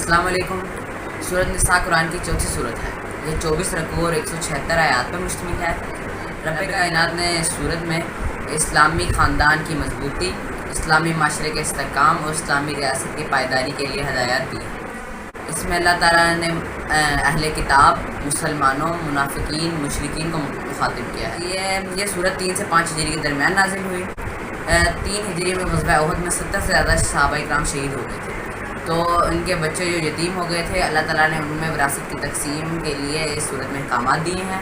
السلام علیکم۔ سورۃ نساء قرآن کی چوتھی صورت ہے۔ یہ 24 رکوع اور 176 آیات پر مشتمل ہے۔ رب کائنات نے صورت میں اسلامی خاندان کی مضبوطی، اسلامی معاشرے کے استحکام اور اسلامی ریاست کی پائیداری کے لیے ہدایات دی۔ اس میں اللہ تعالیٰ نے اہل کتاب، مسلمانوں، منافقین، مشرکین کو مخاطب کیا ہے۔ یہ صورت 3 سے 5 ہجری کے درمیان نازل ہوئی۔ 3 ہجری میں غزوہ احد میں 70 سے زیادہ صحابہ کرام شہید ہو گئے تھے، تو ان کے بچے جو یتیم ہو گئے تھے، اللہ تعالیٰ نے ان میں وراثت کی تقسیم کے لیے اس صورت میں احکامات دیے ہیں۔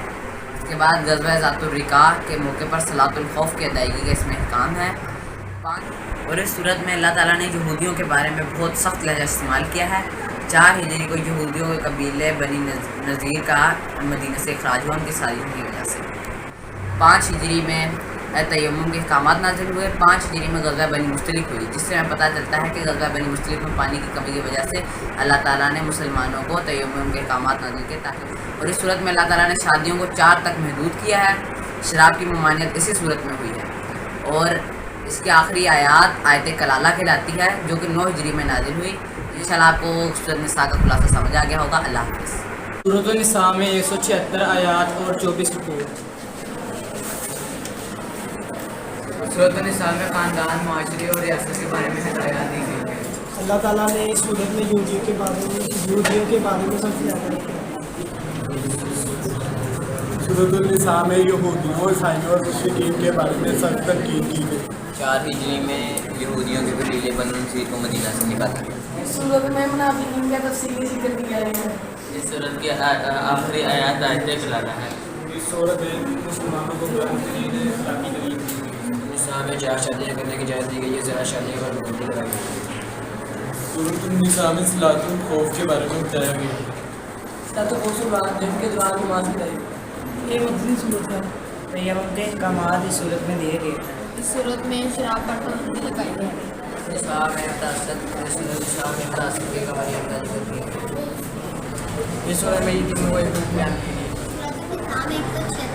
اس کے بعد غزوہ ذات الرقاع کے موقع پر صلاۃ الخوف کی ادائیگی کا اس میں احکام ہے۔ اور اس صورت میں اللہ تعالیٰ نے یہودیوں کے بارے میں بہت سخت لہجہ استعمال کیا ہے۔ 4 ہجری کو یہودیوں کے قبیلے بنی نذیر کا مدینہ سے اخراج ہوا ان کی سازشوں کی وجہ سے۔ 5 ہجری میں تیمم کے احکامات نازل ہوئے۔ 5 ہجری میں غزوہ بنی مستلق ہوئی، جس سے ہمیں پتہ چلتا ہے کہ غزوہ بنی مستلق میں پانی کی کمی کی وجہ سے اللہ تعالیٰ نے مسلمانوں کو تیمم کے احکامات نازل کیے تاکہ، اور اس صورت میں اللہ تعالیٰ نے شادیوں کو 4 تک محدود کیا ہے۔ شراب کی ممانعت اسی صورت میں ہوئی ہے، اور اس کی آخری آیت کلالہ کہلاتی ہے، جو کہ 9 ہجری میں نازل ہوئی۔ انشاءاللہ آپ کو سورۃ نساء کا خلاصہ سمجھ آ گیا ہوگا۔ اللہ حافظ۔ سورۃ النساء میں 176 آیات اور 24 رکوع۔ سورۃ النساء میں خاندان، معاشرے اور ریاست کے بارے میں ہدایات دی گئی ہیں۔ اللہ تعالیٰ نے اس صورت میں یہودیوں کے بارے میں سب سے زیادہ رکھا ہے۔ سورۃ النساء میں یہودیوں، عیسائیوں اور مشرکین کے بارے میں سخت تنقید کی گئی۔ 4 ہجری میں یہودیوں کے قبیلے بنو نذیر کو مدینہ سے نکالا گیا۔ اس صورت میں منافقین کا تفصیلی ذکر کیا ہے۔ اس صورت کی آخری آیت کلالہ ہے۔ اس صورت میں مسلمانوں کو بیان کرنے اسلامی دلیل دی گئی۔ نساء میں 4 شادیاں کرنے کی اجازت دی گئی ہے، زیادہ شادیوں پر پابندی لگائی گئی۔ سورۃ النساء میں صلاۃ الخوف کے بارے میں بتایا گیا ہے۔ صلاۃ الخوف جن کے دوران نماز پڑھائی۔ یہ مدنی صورت ہے۔ تیمم کے احکامات اس صورت میں دیے گئے ہیں۔ اس صورت میں شراب پر پابندی لگائی ہے۔ نساء میں کے قواعد درج کرتی ہے۔ اس صورت میں یہ تین بیان کی گئی۔ سورۃ النساء میں 176